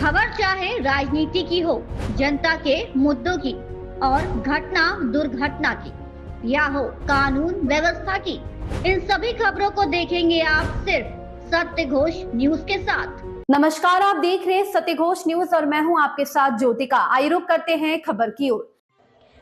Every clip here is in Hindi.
खबर चाहे राजनीति की हो, जनता के मुद्दों की और घटना दुर्घटना की या हो कानून व्यवस्था की, इन सभी खबरों को देखेंगे आप सिर्फ सत्य घोष न्यूज के साथ। नमस्कार, आप देख रहे हैं सत्य घोष न्यूज और मैं हूं आपके साथ ज्योतिका। आइए रुक करते हैं खबर की ओर।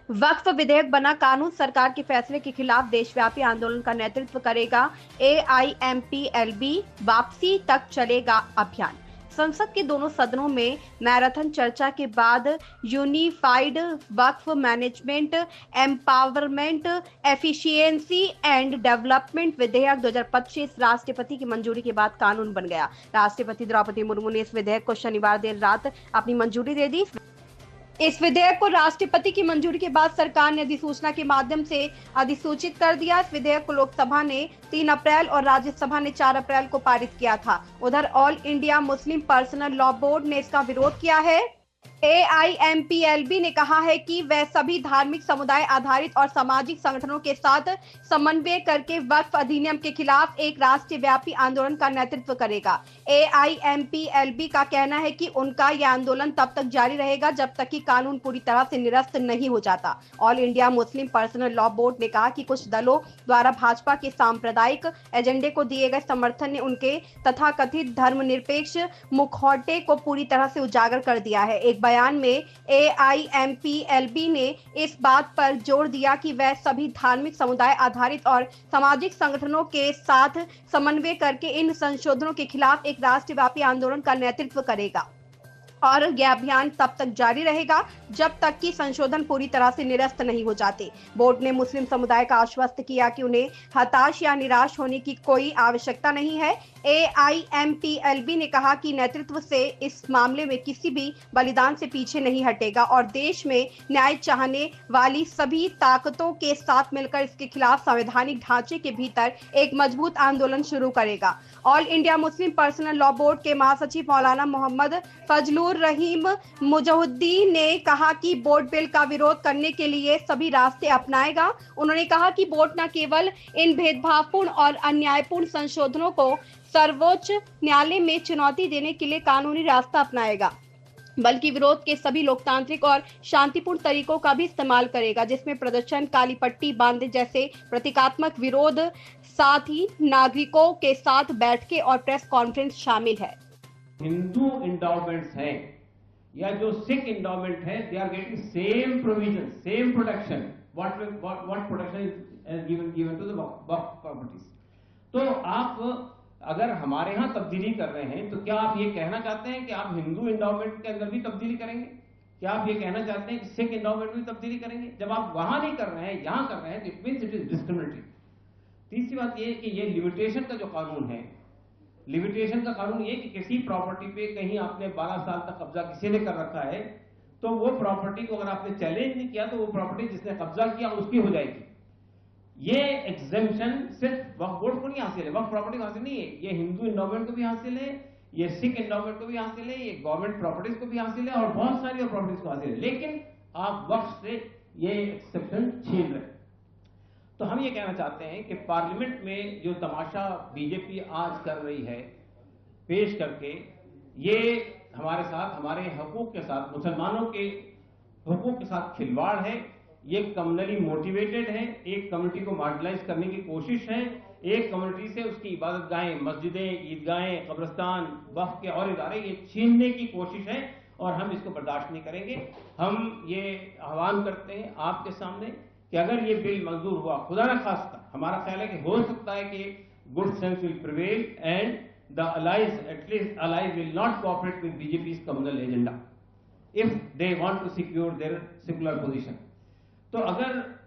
वक्फ विधेयक बना कानून, सरकार के फैसले के खिलाफ देशव्यापी आंदोलन का नेतृत्व करेगा AIMPLB, वापसी तक चलेगा अभियान। संसद के दोनों सदनों में मैराथन चर्चा के बाद unified Waqf management, empowerment, efficiency and development विधेयक 2025 राष्ट्रपति की मंजूरी के बाद कानून बन गया। राष्ट्रपति द्रौपदी मुर्मू ने इस विधेयक को शनिवार देर रात अपनी मंजूरी दे दी। इस विधेयक को राष्ट्रपति की मंजूरी के बाद सरकार ने अधिसूचना के माध्यम से अधिसूचित कर दिया। इस विधेयक को लोकसभा ने 3 अप्रैल और राज्यसभा ने 4 अप्रैल को पारित किया था। उधर all India Muslim personal law board ने इसका विरोध किया है। AIMPLB ने कहा है कि वह सभी धार्मिक समुदाय आधारित और सामाजिक संगठनों के साथ समन्वय करके वक्फ अधिनियम के खिलाफ एक राष्ट्रव्यापी आंदोलन का नेतृत्व करेगा। AIMPLB का कहना है कि उनका यह आंदोलन तब तक जारी रहेगा जब तक कि कानून पूरी तरह से निरस्त नहीं हो जाता। All India Muslim personal law board ने कहा कि कुछ दलों द्वारा भाजपा के सांप्रदायिक एजेंडे को दिए गए समर्थन ने उनके तथाकथित धर्मनिरपेक्ष मुखौटे को पूरी तरह से उजागर कर दिया है। एक बयान में AIMPLB ने इस बात पर जोर दिया कि वह सभी धार्मिक समुदाय आधारित और सामाजिक संगठनों के साथ समन्वय करके इन संशोधनों के खिलाफ एक राष्ट्रव्यापी आंदोलन का नेतृत्व करेगा और यह अभियान तब तक जारी रहेगा जब तक कि संशोधन पूरी तरह से निरस्त नहीं हो जाते। बोर्ड ने मुस्लिम समुदाय का आश्वस्त किया कि उन्हें हताश या निराश होने की कोई आवश्यकता नहीं है। AIMPLB ने कहा कि नेतृत्व से इस मामले में किसी भी बलिदान से पीछे नहीं हटेगा और देश में न्याय चाहने वाली सभी ताकतों के साथ मिलकर इसके खिलाफ संवैधानिक ढांचे के भीतर एक मजबूत आंदोलन शुरू करेगा। All India Muslim personal law board के महासचिव मौलाना मोहम्मद फजलुर रहीम मुजहुद्दीन ने कहा कि बोर्ड बिल का विरोध करने के लिए सभी रास्ते अपनाएगा। उन्होंने कहा कि बोर्ड न केवल इन भेदभावपूर्ण और अन्यायपूर्ण संशोधनों को सर्वोच्च न्यायालय में चुनौती देने के लिए कानूनी रास्ता अपनाएगा, बल्कि विरोध के सभी लोकतांत्रिक और शांतिपूर्ण तरीकों का भी इस्तेमाल करेगा, जिसमें प्रदर्शन, काली पट्टी बांधे जैसे प्रतीकात्मक विरोध, साथ ही नागरिकों के साथ बैठकें और प्रेस कॉन्फ्रेंस शामिल है। हिंदू इंडोमेंट्स हैं या जो सिख इंडोमेंट है, they are getting same provision, same protection what protection is given to the waqf properties. तो आप अगर हमारे यहां तब्दीली कर रहे हैं तो क्या आप ये कहना चाहते हैं कि आप हिंदू इंडोमेंट के अंदर भी तब्दीली करेंगे? क्या आप ये कहना चाहते हैं कि सिख इंडोमेंट में भी तब्दीली करेंगे? जब आप वहां नहीं कर रहे हैं, यहां कर रहे हैं, तो it means it is discriminatory. तीसरी बात ये कि ये लिमिटेशन का जो कानून है, लिमिटेशन का कानून ये कि किसी प्रॉपर्टी पे कहीं आपने 12 साल तक कब्जा किसी ने कर रखा है, तो वो प्रॉपर्टी को अगर आपने चैलेंज नहीं किया तो वो प्रॉपर्टी जिसने कब्जा किया उसकी हो जाएगी। ये एग्जेम्पशन सिर्फ वक्फ बोर्ड को नहीं हासिल है, वक्फ प्रॉपर्टी को हासिल नहीं है, ये हिंदू इंडोमेंट को भी हासिल है, ये सिख इंडोमेंट को भी हासिल है, ये गवर्नमेंट प्रॉपर्टीज को भी हासिल है और बहुत सारी और प्रॉपर्टीज को हासिल है। लेकिन आप वक्फ से ये एक्सेप्शन छीन रहे। तो हम ये कहना चाहते हैं कि पार्लियामेंट में जो तमाशा बीजेपी आज कर रही है पेश करके, ये हमारे साथ, हमारे हकूक के साथ, मुसलमानों के हकूक के साथ खिलवाड़ है। ये कम्युनली मोटिवेटेड है, एक कम्युनिटी को मार्जिनलाइज करने की कोशिश है, एक कम्युनिटी से उसकी इबादत गाहें, मस्जिदें, ईदगाहें, कब्रिस्तान, वक्फ के और इदारे ये छीनने की कोशिश है और हम इसको बर्दाश्त नहीं करेंगे। हम ये आह्वान करते हैं आपके सामने कि अगर ये बिल मंजूर हुआ, खुदा न खास्ता, हमारा ख्याल है कि हो सकता है कि good sense will prevail and the allies, at least allies will not cooperate with BJP's communal agenda if they want to secure their secular position. तो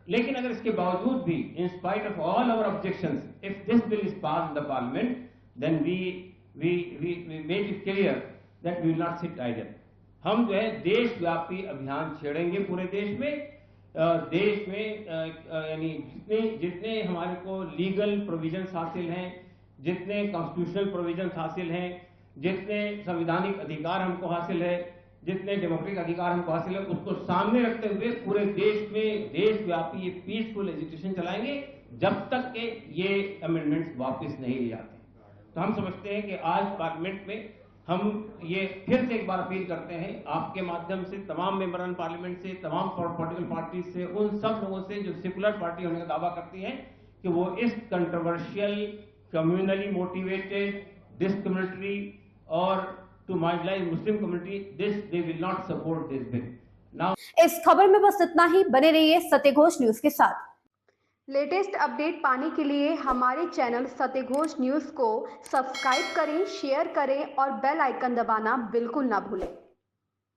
लेकिन अगर इसके बावजूद भी, in spite of all our objections, if this bill is passed in the parliament, then we made it clear that we will not sit idle. हम जो है देशव्यापी अभियान छेड़ेंगे पूरे देश में। देश में यानी जितने हमारे को लीगल प्रोविजंस हासिल हैं, जितने कॉन्स्टिट्यूशनल प्रोविजंस हासिल हैं, जितने संवैधानिक अधिकार हमको हासिल है, जितने डेमोक्रेटिक अधिकार हमको हासिल है, उसको सामने रखते हुए पूरे देश में देशव्यापी ये पीसफुल एजिटेशन चलाएंगे जब तक के ये अमेंडमेंट्स वापस नहीं ले जाते। तो हम समझते हैं कि आज पार्लियामेंट में हम ये फिर से एक बार अपील करते हैं आपके माध्यम से तमाम मेंबरान पार्लियामेंट से, तमाम पॉलिटिकल पार्टी से, उन सब लोगों से जो सेकुलर पार्टी होने का दावा करती हैं कि वो इस कंट्रोवर्शियल, कम्युनली मोटिवेटेड, डिस्क्रिमिनेटरी और to marginalise Muslim community, they will not support this bill. Now इस खबर में बस इतना ही। बने रहिए सत्यघोष न्यूज के साथ। लेटेस्ट अपडेट पाने के लिए हमारे चैनल सत्यघोष न्यूज को सब्सक्राइब करें, शेयर करें और बेल आइकन दबाना बिल्कुल ना भूलें।